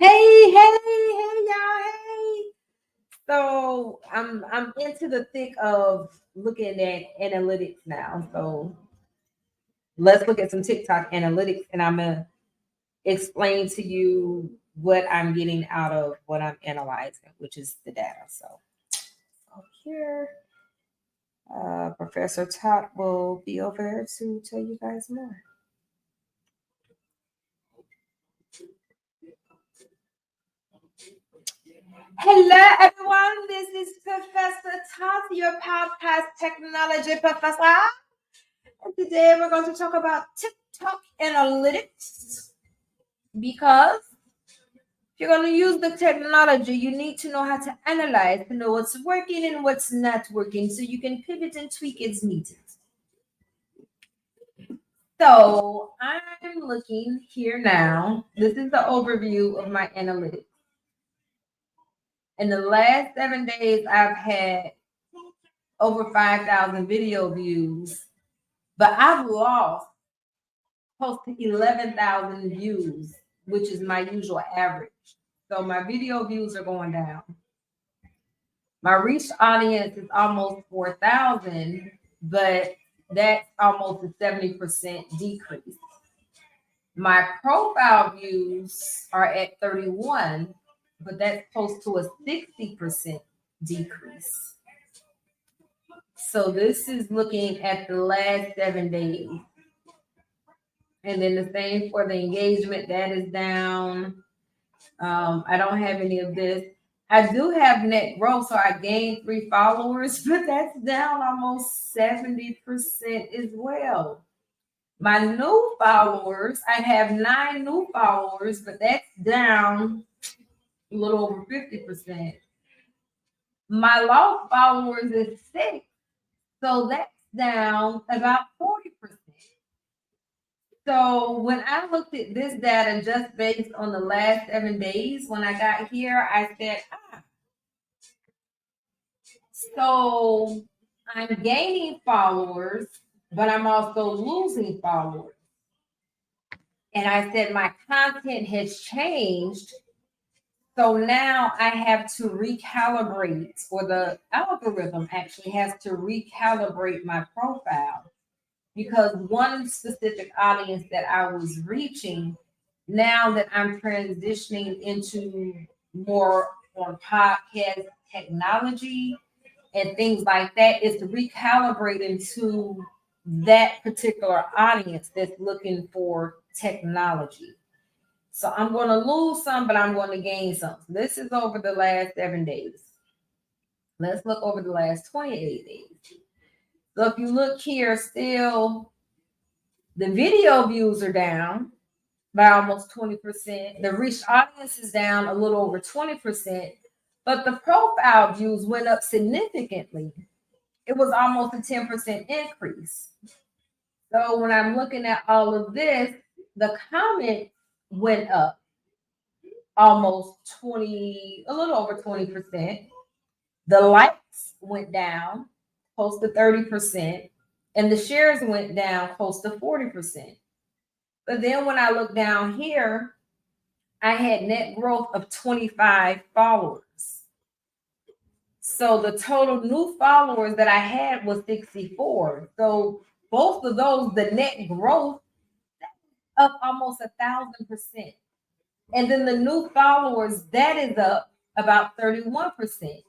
Hey, y'all, hey. So I'm into the thick of looking at analytics now. So let's look at some TikTok analytics, and I'm gonna explain to you what I'm getting out of what I'm analyzing, which is the data. So here, Professor Todd will be over there to tell you guys more. Hello, everyone. This is Professor Todd, your podcast technology professor. And today we're going to talk about TikTok analytics because if you're going to use the technology, you need to know how to analyze, to know what's working and what's not working so you can pivot and tweak as needed. So I'm looking here now. This is the overview of my analytics. In the last 7 days, I've had over 5,000 video views, but I've lost close to 11,000 views, which is my usual average. So my video views are going down. My reach audience is almost 4,000, but that's almost a 70% decrease. My profile views are at 31, but that's close to a 60% decrease. So this is looking at the last 7 days. And then the same for the engagement, that is down. I don't have any of this. I do have net growth, so I gained 3 followers, but that's down almost 70% as well. My new followers, I have 9 new followers, but that's down a little over 50%. My lost followers is 6, so that's down about 40%. So when I looked at this data just based on the last 7 days, when I got here, I said, so I'm gaining followers, but I'm also losing followers. And I said, my content has changed. So now I have to recalibrate, or the algorithm actually has to recalibrate my profile, because one specific audience that I was reaching, now that I'm transitioning into more on podcast technology and things like that, is to recalibrate into that particular audience that's looking for technology. So I'm going to lose some, but I'm going to gain some. This is over the last 7 days. Let's look over the last 28 days. So if you look here, still the video views are down by almost 20%. The reach audience is down a little over 20%, but the profile views went up significantly. It was almost a 10% increase. So when I'm looking at all of this, the comments went up almost 20, a little over 20%. The likes went down close to 30%, and the shares went down close to 40%. But then when I look down here, I had net growth of 25 followers. So the total new followers that I had was 64. So both of those, the net growth up almost 1,000%. And then the new followers, that is up about 31%.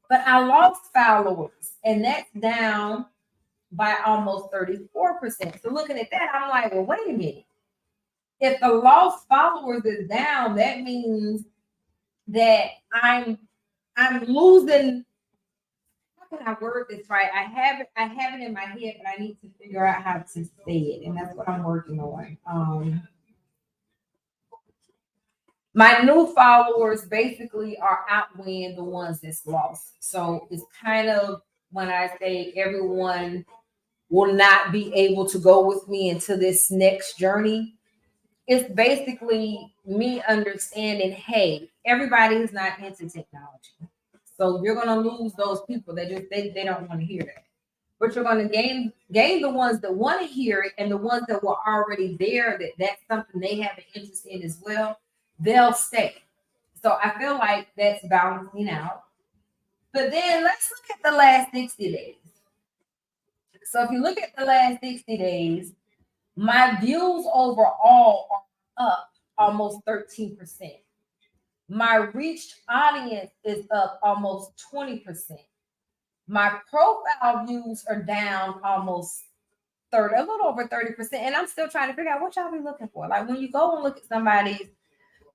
But I lost followers, and that's down by almost 34%. So looking at that, I'm like, well, wait a minute. If the lost followers is down, that means that I'm losing. How can I word this right? I have it in my head, but I need to figure out how to say it, and that's what I'm working on. My new followers basically are outweighing the ones that's lost. So it's kind of when I say everyone will not be able to go with me into this next journey, it's basically me understanding, hey, everybody is not into technology. So you're gonna lose those people that just they don't want to hear that. But you're gonna gain the ones that want to hear it, and the ones that were already there, that's something they have an interest in as well, they'll stay. So I feel like that's balancing out. But then let's look at the last 60 days. So if you look at the last 60 days, my views overall are up almost 13%. My reached audience is up almost 20%. My profile views are down almost 30, a little over 30%. And I'm still trying to figure out what y'all be looking for. Like when you go and look at somebody's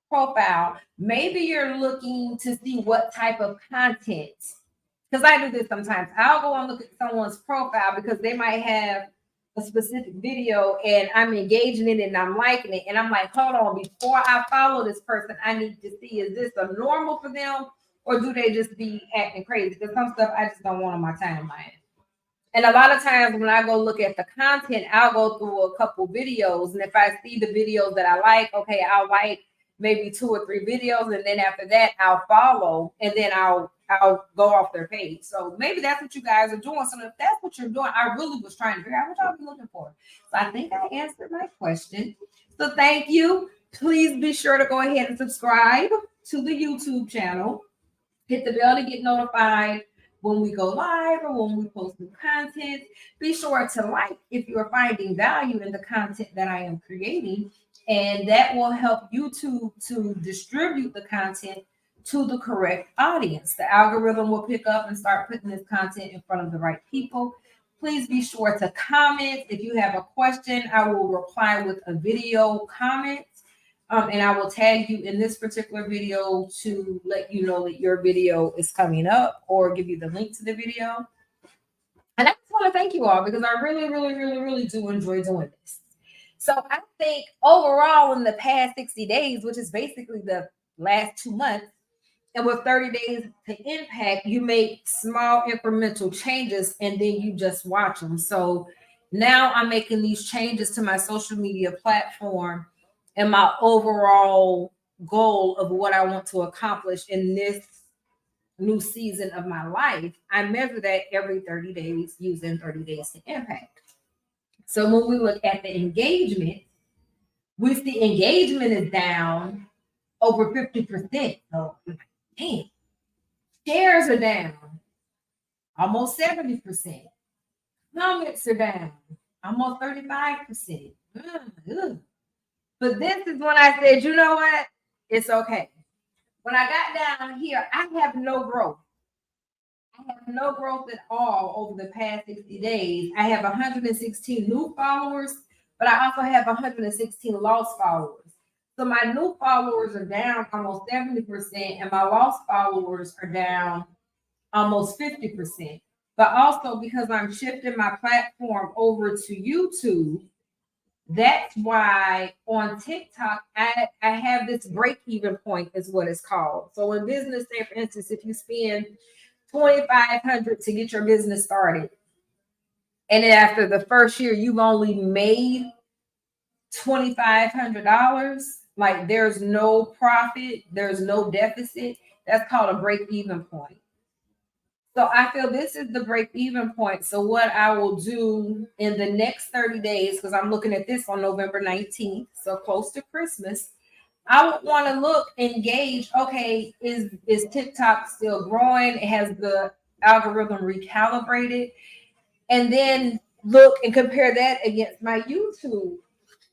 profile, maybe you're looking to see what type of content. Because I do this sometimes. I'll go and look at someone's profile because they might have a specific video and I'm engaging in it and I'm liking it. And I'm like, hold on, before I follow this person, I need to see, is this a normal for them or do they just be acting crazy? Because some stuff I just don't want on my timeline. And a lot of times when I go look at the content, I'll go through a couple videos. And if I see the videos that I like, okay, I'll like maybe 2 or 3 videos. And then after that, I'll follow and then I'll go off their page. So maybe that's what you guys are doing. So if that's what you're doing, I really was trying to figure out what y'all be looking for. So I think I answered my question. So thank you. Please be sure to go ahead and subscribe to the YouTube channel. Hit the bell to get notified when we go live or when we post new content. Be sure to like if you are finding value in the content that I am creating. And that will help YouTube to distribute the content to the correct audience. The algorithm will pick up and start putting this content in front of the right people. Please be sure to comment. If you have a question, I will reply with a video comment. And I will tag you in this particular video to let you know that your video is coming up or give you the link to the video. And I just want to thank you all because I really, really, really, really do enjoy doing this. So I think overall in the past 60 days, which is basically the last 2 months, and with 30 days to impact, you make small incremental changes and then you just watch them. So now I'm making these changes to my social media platform and my overall goal of what I want to accomplish in this new season of my life. I measure that every 30 days using 30 days to impact. So when we look at the engagement, we see engagement is down over 50%. So, damn. Shares are down almost 70%. Comments are down almost 35%. But this is when I said, you know what? It's okay. When I got down here, I have no growth. I have no growth at all over the past 60 days. I have 116 new followers, but I also have 116 lost followers. So my new followers are down almost 70%, and my lost followers are down almost 50%. But also because I'm shifting my platform over to YouTube, that's why on TikTok, I have this break-even point is what it's called. So in business, say for instance, if you spend $2,500 to get your business started, and then after the first year, you've only made $2,500, like there's no profit, there's no deficit. That's called a break-even point. So I feel this is the break-even point. So what I will do in the next 30 days, because I'm looking at this on November 19th, so close to Christmas, I would want to look and gauge, okay, is TikTok still growing? Has the algorithm recalibrated? And then look and compare that against my YouTube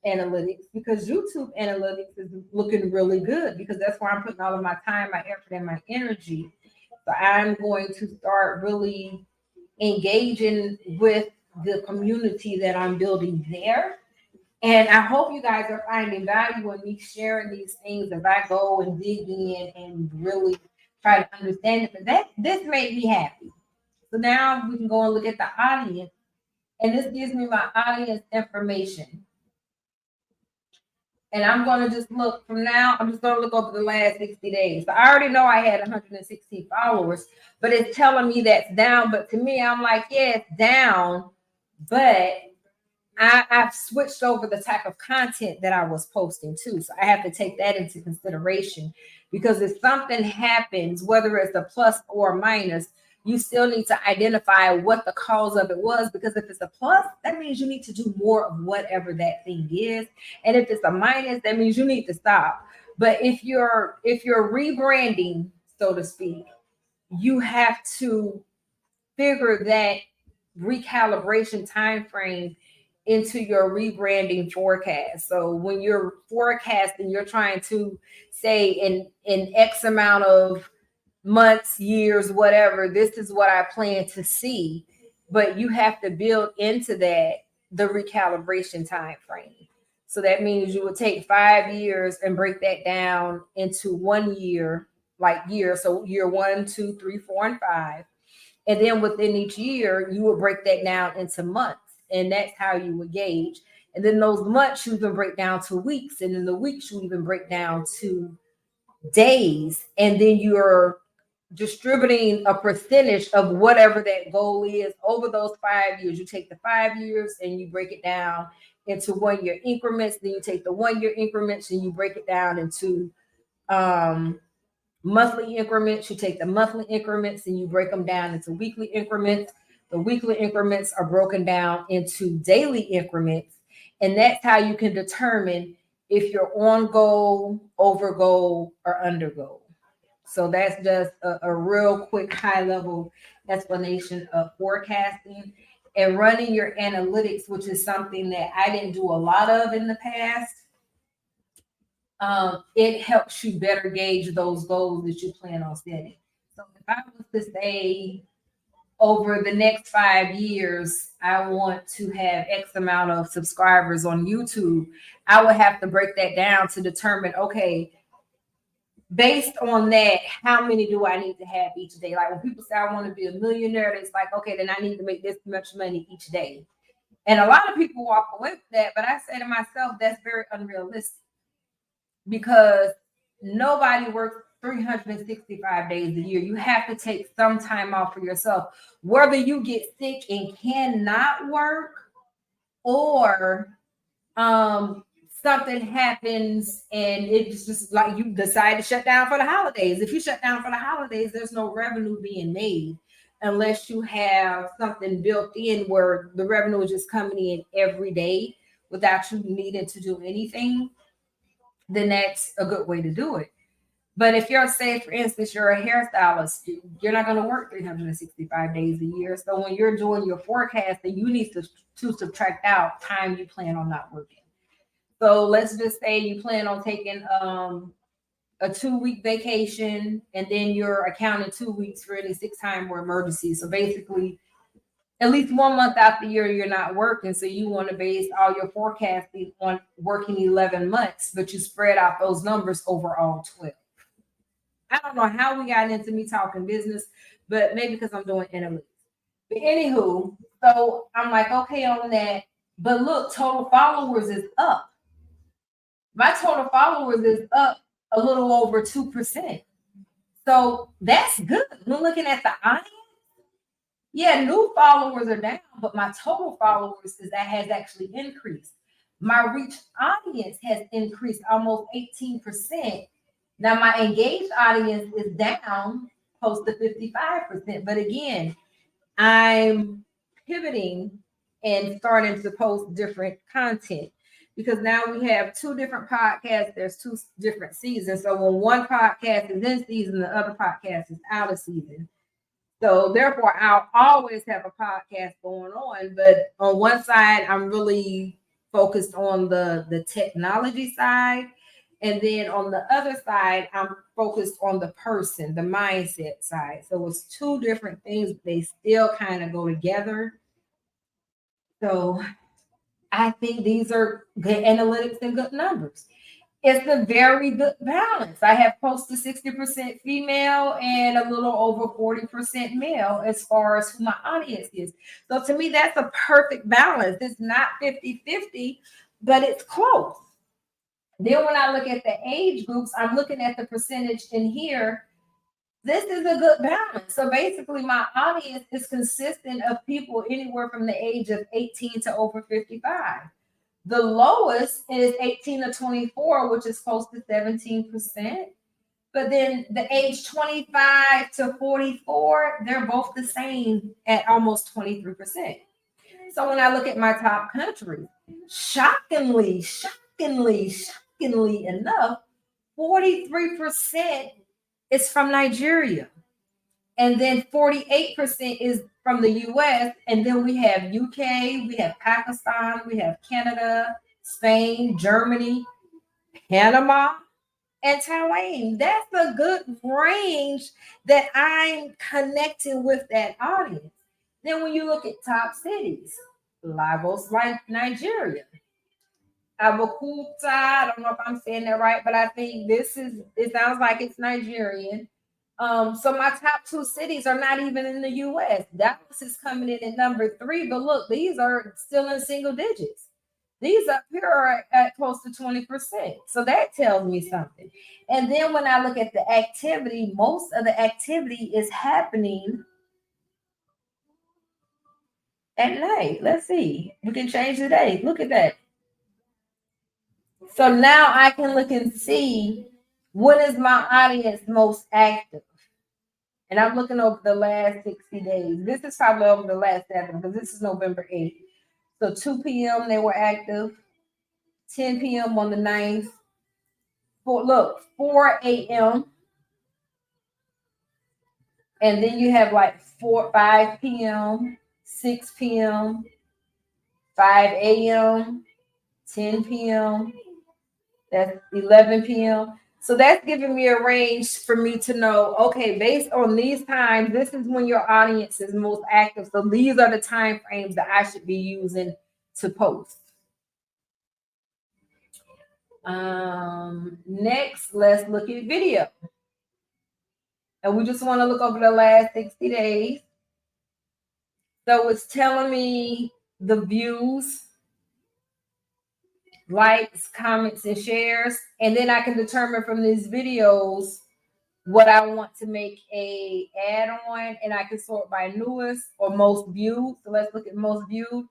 analytics, because YouTube analytics is looking really good because that's where I'm putting all of my time, my effort, and my energy. So I'm going to start really engaging with the community that I'm building there. And I hope you guys are finding value in me sharing these things as I go and dig in and really try to understand it. But this made me happy. So now we can go and look at the audience. And this gives me my audience information. And I'm going to just look from now. I'm just going to look over the last 60 days. So I already know I had 116 followers, but it's telling me that's down. But to me, I'm like, yeah, it's down. But I've switched over the type of content that I was posting too. So I have to take that into consideration because if something happens, whether it's a plus or a minus, you still need to identify what the cause of it was, because if it's a plus, that means you need to do more of whatever that thing is. And if it's a minus, that means you need to stop. But if you're rebranding, so to speak, you have to figure that recalibration time frame into your rebranding forecast. So when you're forecasting, you're trying to say in X amount of months, years, whatever, this is what I plan to see. But you have to build into that the recalibration time frame. So that means you would take 5 years and break that down into 1 year, like year. So year 1, 2, 3, 4, and 5. And then within each year, you would break that down into months. And that's how you would gauge. And then those months you even break down to weeks. And then the weeks you even break down to days. And then you're distributing a percentage of whatever that goal is over those 5 years. You take the 5 years and you break it down into 1 year increments. Then you take the 1 year increments and you break it down into monthly increments. You take the monthly increments and you break them down into weekly increments. The weekly increments are broken down into daily increments. And that's how you can determine if you're on goal, over goal, or under goal. So that's just a real quick high level explanation of forecasting and running your analytics, which is something that I didn't do a lot of in the past. It helps you better gauge those goals that you plan on setting. So if I was to say over the next 5 years, I want to have X amount of subscribers on YouTube, I would have to break that down to determine, okay, based on that, how many do I need to have each day? Like when people say I want to be a millionaire, it's like, okay, then I need to make this much money each day. And a lot of people walk away with that, but I say to myself, that's very unrealistic because nobody works 365 days a year. You have to take some time off for yourself, whether you get sick and cannot work or something happens and it's just like you decide to shut down for the holidays. If you shut down for the holidays, there's no revenue being made unless you have something built in where the revenue is just coming in every day without you needing to do anything. Then that's a good way to do it. But if you're, say, for instance, you're a hairstylist, you're not going to work 365 days a year. So when you're doing your forecasting, you need to subtract out time you plan on not working. So let's just say you plan on taking a 2-week vacation, and then you're accounting 2 weeks for any sick time or emergency. So basically, at least 1 month out the year, you're not working. So you want to base all your forecasting on working 11 months, but you spread out those numbers over all 12. I don't know how we got into me talking business, but maybe because I'm doing analytics. But anywho, so I'm like, okay, on that. But look, total followers is up. My total followers is up a little over 2%. So that's good. We're looking at the audience. Yeah, new followers are down, but my total followers has actually increased. My reach audience has increased almost 18%. Now my engaged audience is down close to 55%. But again, I'm pivoting and starting to post different content because now we have 2 different podcasts. There's 2 different seasons. So when one podcast is in season, the other podcast is out of season. So therefore, I'll always have a podcast going on. But on one side, I'm really focused on the technology side. And then on the other side, I'm focused on the person, the mindset side. So it's 2 different things, but they still kind of go together. So I think these are good analytics and good numbers. It's a very good balance. I have close to 60% female and a little over 40% male as far as who my audience is. So to me, that's a perfect balance. It's not 50-50, but it's close. Then when I look at the age groups, I'm looking at the percentage in here. This is a good balance. So basically, my audience is consistent of people anywhere from the age of 18 to over 55. The lowest is 18 to 24, which is close to 17%. But then the age 25 to 44, they're both the same at almost 23%. So when I look at my top countries, shockingly enough, 43% is from Nigeria. And then 48% is from the US. And then we have UK, we have Pakistan, we have Canada, Spain, Germany, Panama, and Taiwan. That's a good range that I'm connecting with that audience. Then when you look at top cities, Lagos, like Nigeria, Abeokuta, I don't know if I'm saying that right, but I think it sounds like it's Nigerian. So my top two cities are not even in the US. Dallas is coming in at number 3, but look, these are still in single digits. These up here are at close to 20%. So that tells me something. And then when I look at the activity, most of the activity is happening at night. Let's see. We can change the day. Look at that. So now I can look and see when is my audience most active. And I'm looking over the last 60 days. This is probably over the last 7 because this is November 8th. So 2 p.m. they were active. 10 p.m. on the 9th. 4 a.m. And then you have like 5 p.m., 6 p.m., 5 a.m., 10 p.m., that's 11 p.m. So that's giving me a range for me to know, okay, based on these times, this is when your audience is most active. So these are the time frames that I should be using to post. Next, let's look at video. And we just want to look over the last 60 days. So it's telling me the views, likes, comments, and shares. And then I can determine from these videos what I want to make a add on, and I can sort by newest or most viewed. So let's look at most viewed.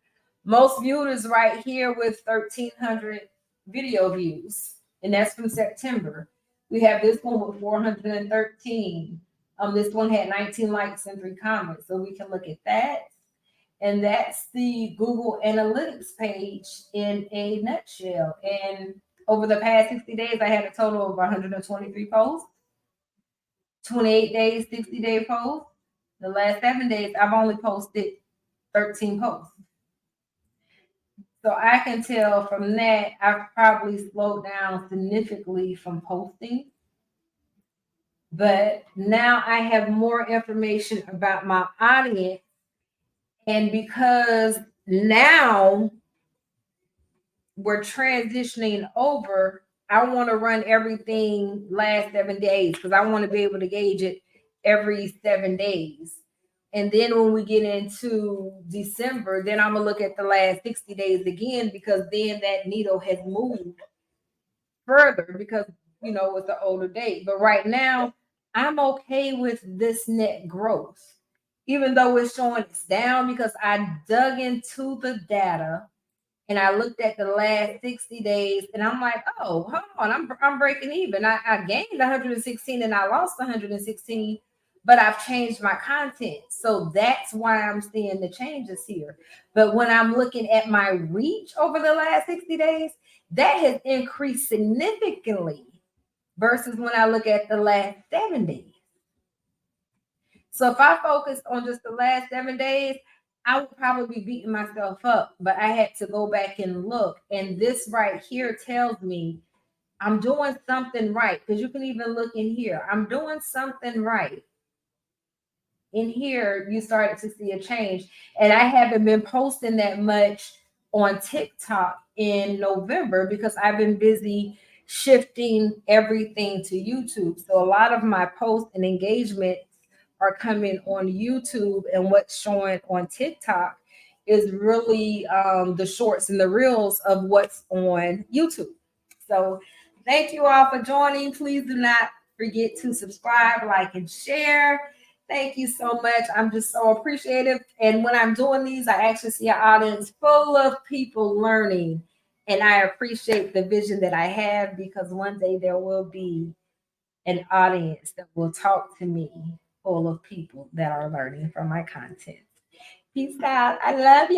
Most viewed is right here with 1,300 video views, and that's from September. We have this one with 413. This one had 19 likes and 3 comments, so we can look at that. And that's the Google Analytics page in a nutshell. And over the past 60 days, I had a total of 123 posts. 28 days, 60-day posts. The last 7 days, I've only posted 13 posts. So I can tell from that, I've probably slowed down significantly from posting. But now I have more information about my audience. And because now we're transitioning over, I want to run everything last 7 days because I want to be able to gauge it every 7 days. And then when we get into December, then I'm going to look at the last 60 days again, because then that needle has moved further because, it's the older date. But right now, I'm okay with this net growth, even though it's showing it's down, because I dug into the data and I looked at the last 60 days and I'm like, oh, hold on, I'm breaking even. I gained 116 and I lost 116, but I've changed my content. So that's why I'm seeing the changes here. But when I'm looking at my reach over the last 60 days, that has increased significantly versus when I look at the last 7 days. So if I focused on just the last 7 days, I would probably be beating myself up, but I had to go back and look. And this right here tells me I'm doing something right, because you can even look in here. I'm doing something right. In here, you started to see a change. And I haven't been posting that much on TikTok in November because I've been busy shifting everything to YouTube. So a lot of my posts and engagement are coming on YouTube, and what's showing on TikTok is really the shorts and the reels of what's on YouTube. So thank you all for joining. Please do not forget to subscribe, like, and share. Thank you so much. I'm just so appreciative. And when I'm doing these, I actually see an audience full of people learning. And I appreciate the vision that I have, because one day there will be an audience that will talk to me full of people that are learning from my content. Peace out. I love you.